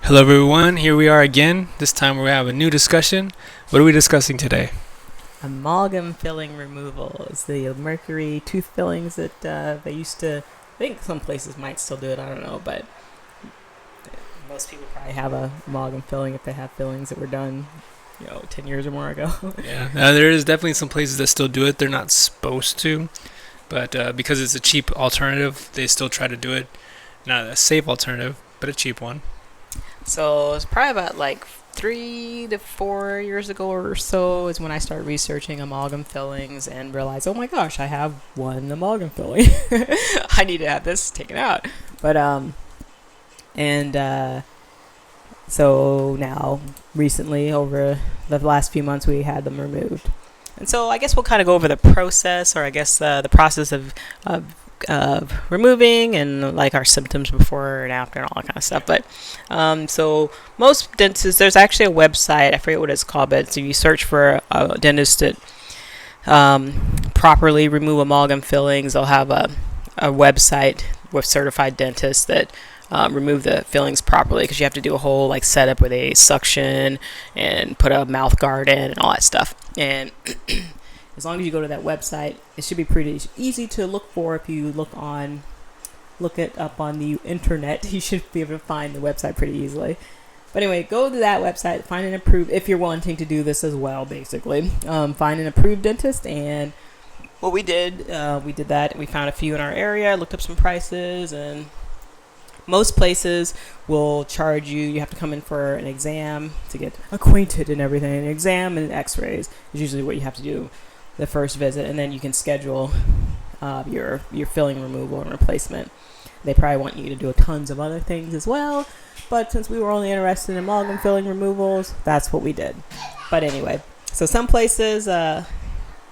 Hello, everyone. Here we are again. This time we have a new discussion. What are we discussing today? Amalgam filling removals, the Mercury tooth fillings that they used to. I think some places might still do it. I don't know, but most people probably have a amalgam filling if they have fillings that were done, 10 years or more ago. Yeah, there is definitely some places that still do it. They're not supposed to, but because it's a cheap alternative, they still try to do it. Not a safe alternative, but a cheap one. So it's probably about like 3 to 4 years ago or so is when I started researching amalgam fillings and realized, oh my gosh, I have one amalgam filling. I need to have this taken out. But so now recently over the last few months we had them removed. And so I guess we'll kind of go over the process, or I guess the process of removing and like our symptoms before and after and all that kind of stuff. But so most dentists, there's actually a website, I forget what it's called, but so you search for a dentist that properly remove amalgam fillings, they'll have a website with certified dentists that remove the fillings properly, because you have to do a whole like setup where they suction and put a mouth guard in and all that stuff. And as long as you go to that website, it should be pretty easy to look for. If you look it up on the internet, you should be able to find the website pretty easily. But anyway, go to that website, find an approved, if you're wanting to do this as well, basically. Find an approved dentist, and what we did that. We found a few in our area, looked up some prices, and most places will charge you have to come in for an exam to get acquainted and everything. An exam and x-rays is usually what you have to do the first visit, and then you can schedule your filling removal and replacement. They probably want you to do tons of other things as well, but since we were only interested in amalgam filling removals, that's what we did. But anyway, so some places,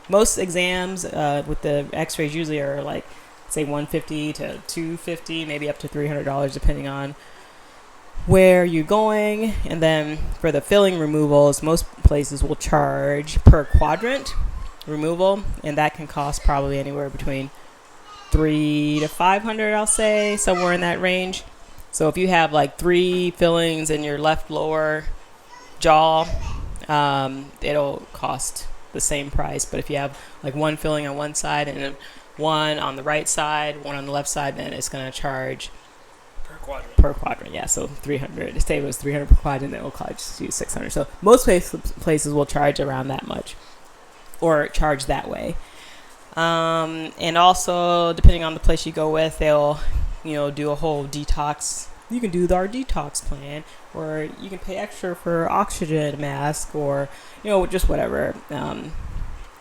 most exams with the x-rays usually are like, say, $150 to $250, maybe up to $300, depending on where you're going. And then for the filling removals, most places will charge per quadrant removal, and that can cost probably anywhere between $300 to $500, I'll say, somewhere in that range. So if you have like 3 fillings in your left lower jaw, it'll cost the same price. But if you have like 1 filling on one side and 1 on the right side, 1 on the left side, then it's going to charge per quadrant. Yeah, so 300. Say it was 300 per quadrant, then it will cost you 600. So most places will charge around that much, or charge that way. And also, depending on the place you go with, they'll do a whole detox. You can do our detox plan, or you can pay extra for oxygen mask, or just whatever.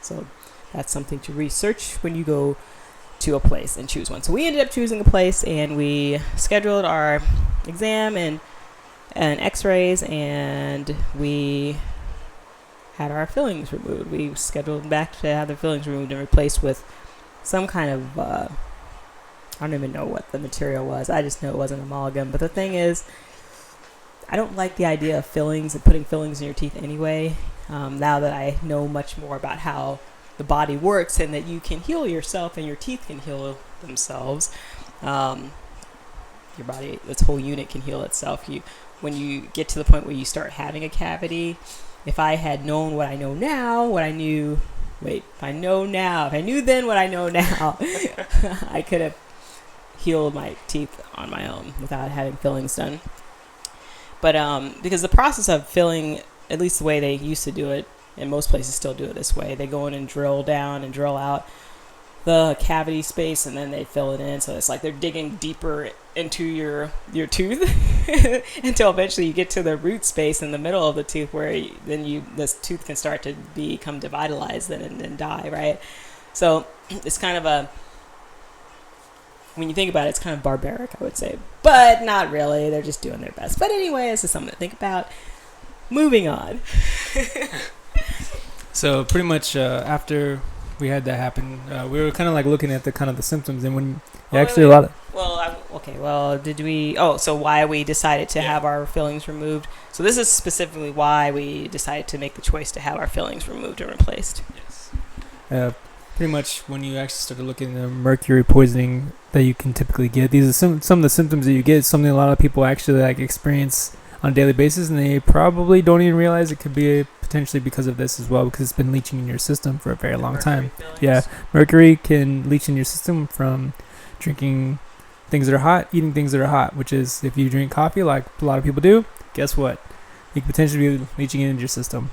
So that's something to research when you go to a place and choose one. So we ended up choosing a place, and we scheduled our exam and x-rays, and we had our fillings removed. We scheduled back to have the fillings removed and replaced with some kind of, I don't even know what the material was. I just know it wasn't amalgam. But the thing is, I don't like the idea of fillings and putting fillings in your teeth anyway. Now that I know much more about how the body works, and that you can heal yourself and your teeth can heal themselves. Your body, this whole unit can heal itself. When you get to the point where you start having a cavity, if I had known what I know now, if I knew then what I know now, I could have healed my teeth on my own without having fillings done. But because the process of filling, at least the way they used to do it, and most places still do it this way, they go in and drill down and drill out the cavity space, and then they fill it in. So it's like they're digging deeper into your tooth until eventually you get to the root space in the middle of the tooth, where this tooth can start to become devitalized and then die, right? So it's kind of when you think about it, it's kind of barbaric, I would say, but not really. They're just doing their best. But anyway, this is something to think about. Moving on. So pretty much after we had that happen, we were kind of like looking at the symptoms, and when a lot of... So why we decided to have our fillings removed. So this is specifically why we decided to make the choice to have our fillings removed and replaced. Yes. Pretty much when you actually started looking at the mercury poisoning that you can typically get, these are some of the symptoms that you get, something a lot of people actually like experience on a daily basis, and they probably don't even realize it could be potentially because of this as well, because it's been leaching in your system for a very long time. Yeah, mercury can leach in your system from drinking things that are hot, eating things that are hot, which is if you drink coffee like a lot of people do, guess what? You could potentially be leaching it into your system.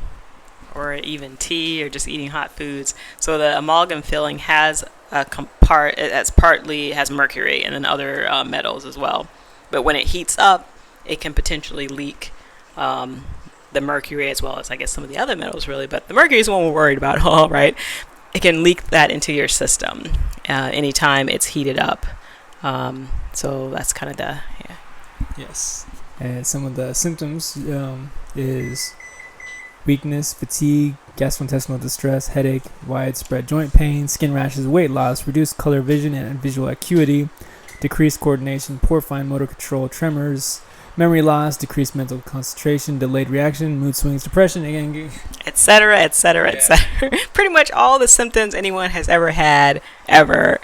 Or even tea, or just eating hot foods. So the amalgam filling has partly has mercury and then other metals as well. But when it heats up, it can potentially leak the mercury as well as, I guess, some of the other metals, really. But the mercury is the one we're worried about, all right? It can leak that into your system anytime it's heated up. So that's kind of the, yeah. Yes. And some of the symptoms is weakness, fatigue, gastrointestinal distress, headache, widespread joint pain, skin rashes, weight loss, reduced color vision and visual acuity, decreased coordination, poor fine motor control, tremors, memory loss, decreased mental concentration, delayed reaction, mood swings, depression, again, etc., etc., etc. Pretty much all the symptoms anyone has ever had, ever,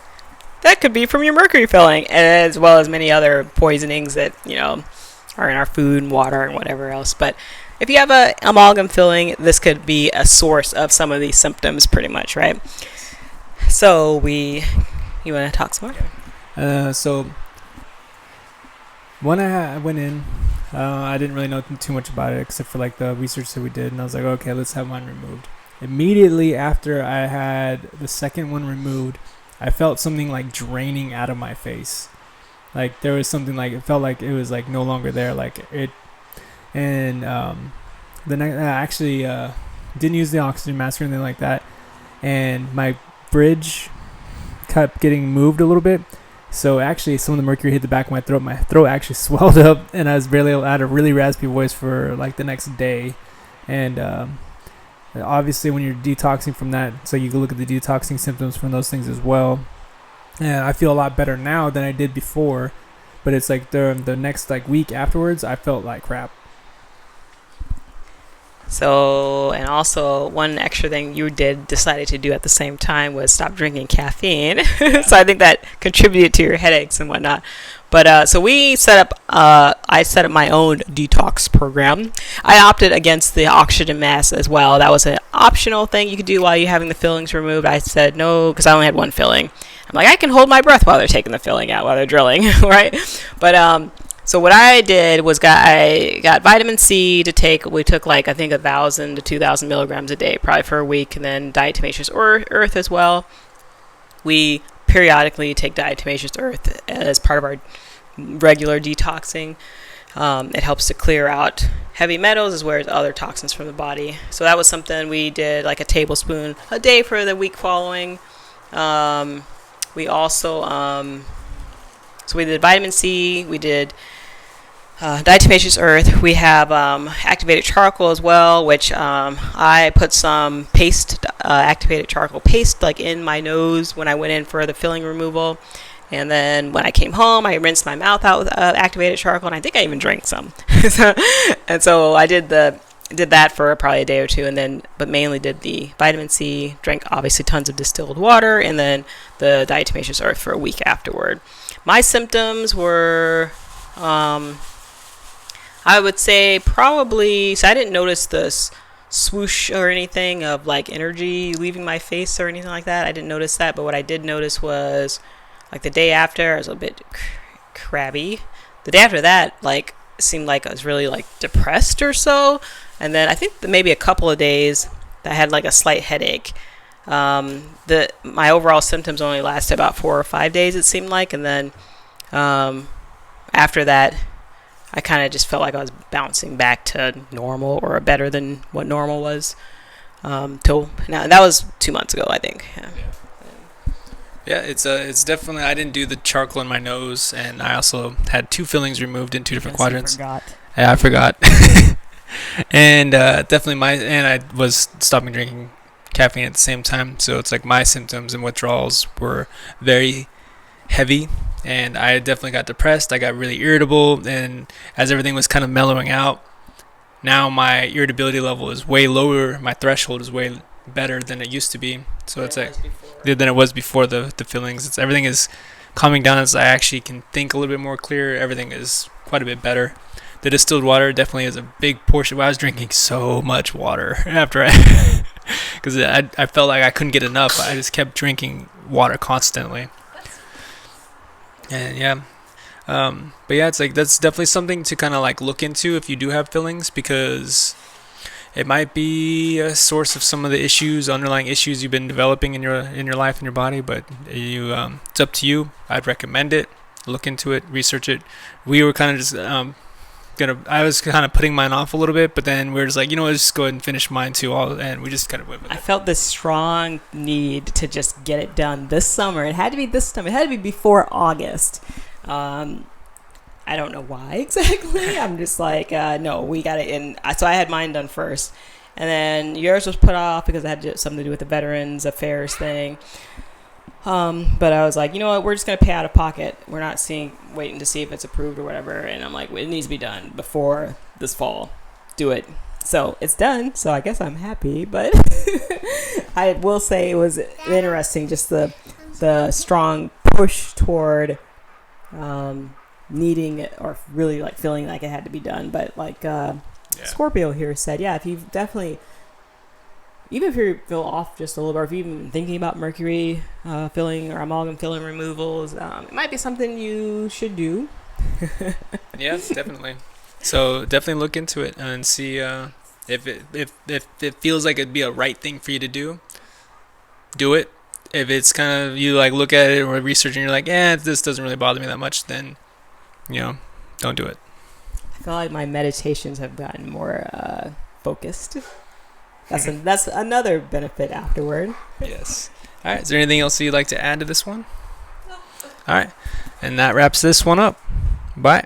that could be from your mercury filling, as well as many other poisonings that, are in our food and water and whatever else. But if you have a amalgam filling, this could be a source of some of these symptoms, pretty much, right? So you want to talk some more? So when I went in, I didn't really know too much about it except for like the research that we did, and I was like, okay, let's have mine removed. Immediately after I had the second one removed, I felt something like draining out of my face. Like there was something like, it felt like it was like no longer there. Like it, and then I actually didn't use the oxygen mask or anything like that, and my bridge kept getting moved a little bit. So actually, some of the mercury hit the back of my throat. My throat actually swelled up, and I had a really raspy voice for like the next day. And obviously, when you're detoxing from that, so you can look at the detoxing symptoms from those things as well. And I feel a lot better now than I did before. But it's like the next like week afterwards, I felt like crap. So, and also one extra thing you decided to do at the same time was stop drinking caffeine. So I think that contributed to your headaches and whatnot. But so I set up my own detox program. I opted against the oxygen mask as well. That was an optional thing you could do while you're having the fillings removed. I said no, because I only had one filling. I'm like, I can hold my breath while they're taking the filling out, while they're drilling, right? But so what I did was I got vitamin C to take. We took like, I think 1,000 to 2,000 milligrams a day, probably for a week, and then diatomaceous earth as well. We periodically take diatomaceous earth as part of our regular detoxing. It helps to clear out heavy metals as well as other toxins from the body. So that was something we did, like a tablespoon a day for the week following. We also, so we did vitamin C, we did diatomaceous earth. We have activated charcoal as well, which I put some paste, activated charcoal paste, like in my nose when I went in for the filling removal. And then when I came home, I rinsed my mouth out with activated charcoal, and I think I even drank some. So I did that for probably a day or two, but mainly did the vitamin C, drank obviously tons of distilled water, and then the diatomaceous earth for a week afterward. My symptoms were, I would say probably, so I didn't notice this swoosh or anything of like energy leaving my face or anything like that. I didn't notice that, but what I did notice was like the day after I was a bit crabby. The day after that, like, it seemed like I was really like depressed or so. And then I think maybe a couple of days I had like a slight headache. My overall symptoms only lasted about 4 or 5 days, it seemed like, and then after that I kind of just felt like I was bouncing back to normal, or better than what normal was. Till now, that was 2 months ago, I think. Yeah, it's definitely. I didn't do the charcoal in my nose, and I also had 2 fillings removed in 2 different quadrants. Forgot. Yeah, I forgot. And definitely I was stopping drinking caffeine at the same time, so it's like my symptoms and withdrawals were very heavy, and I definitely got depressed. I got really irritable, and as everything was kind of mellowing out, now my irritability level is way lower. My threshold is way better than it used to be. So it's like than it was before the fillings. Everything is calming down as I actually can think a little bit more clear. Everything is quite a bit better. the distilled water definitely is a big portion. I was drinking so much water after I, because I felt like I couldn't get enough. I just kept drinking water constantly. And yeah. But yeah, it's like that's definitely something to kind of like look into if you do have fillings, because it might be a source of some of the underlying issues you've been developing in your life and your body. But it's up to you. I'd recommend it. Look into it, research it. We were kind of just I was kind of putting mine off a little bit, but then we were just like, let's just go ahead and finish mine too. And we just kind of went with it. I felt this strong need to just get it done this summer. It had to be this summer. It had to be before August. I don't know why exactly. I'm just like, no, we got it in. So I had mine done first. And then yours was put off because it had something to do with the Veterans Affairs thing. But I was like, you know what? We're just going to pay out of pocket. We're not waiting to see if it's approved or whatever. And I'm like, it needs to be done before this fall. Do it. So it's done. So I guess I'm happy. But I will say it was interesting, just the strong push toward needing it, or really like feeling like it had to be done. But like Scorpio here said, if you definitely, even if you feel off just a little bit, or if you've even been thinking about Mercury filling or amalgam filling removals, it might be something you should do. Yes, definitely. So definitely look into it and see if it feels like it'd be a right thing for you to do. Do it. If it's kind of, you like look at it or research and you're like, this doesn't really bother me that much, then don't do it. I feel like my meditations have gotten more focused. That's another benefit afterward. Yes. All right. Is there anything else you'd like to add to this one? All right. And that wraps this one up. Bye.